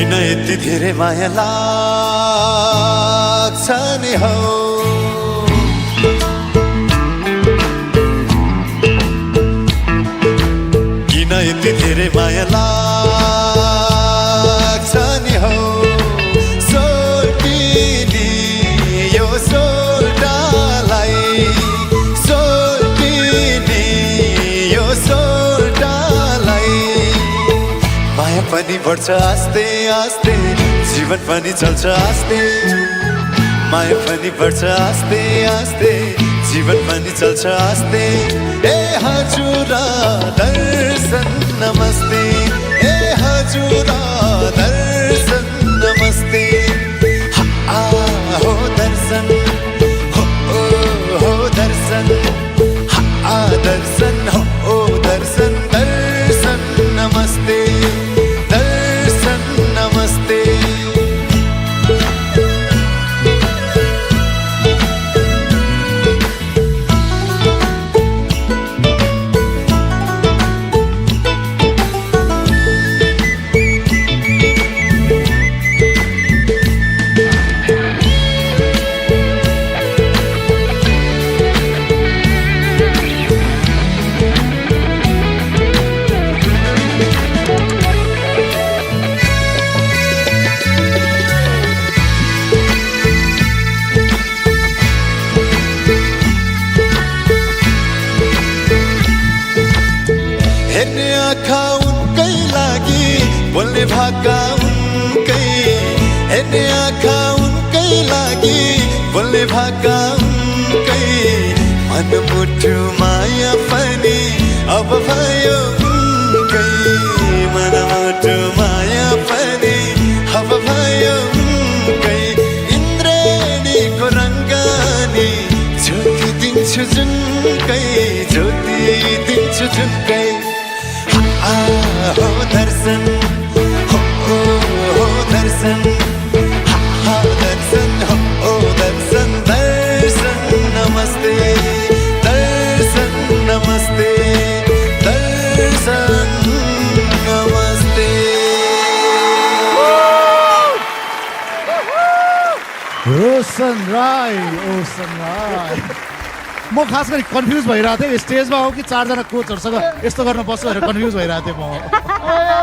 किन यति धेरै माया लाग्छ नि हौ किन यति धेरै माया लाग्छ नि हौ सोल्टिनी यो सोल्टालाई सोल्टिनी यो सोल्टालाई माया पनि बढ्छ आस्ते आस्ते जीवन पनि चल्छ आस्ते माया पनि बढ्छ आस्ते आस्ते जीवन पनि चल्छ आस्ते ए हजुर दर्शन नमस्ते ए हजुर दर्शन नमस्ते हो दर्शन हो दर्शन दर्शन हो दर्शन दर्शन नमस्ते दर्शन नमस्ते हेर्ने आँखा उनकै लागि बोल्ने भाका उनकै हेर्ने आँखा उनकै लागि बोल्ने भाका उनकै मनमुठु माया पनि अब भयो उनकै मनमुठु माया पनि अब भयो उनकै इन्द्रेणीको रङ्गानी ज्योति दिन्छु जुनकै ज्योति दिन्छु जुनकै हो दर्शन हो दर्शन दर्शन हो दर्शन दर्शन नमस्ते दर्शन नमस्ते दर्शन नमस्ते रोशन राई म खास गरी कन्फ्युज भइरहेको थिएँ स्टेजमा हो कि चारजना कोचहरूसँग यस्तो गर्न बस्छु भनेर कन्फ्युज भइरहेको थिएँ म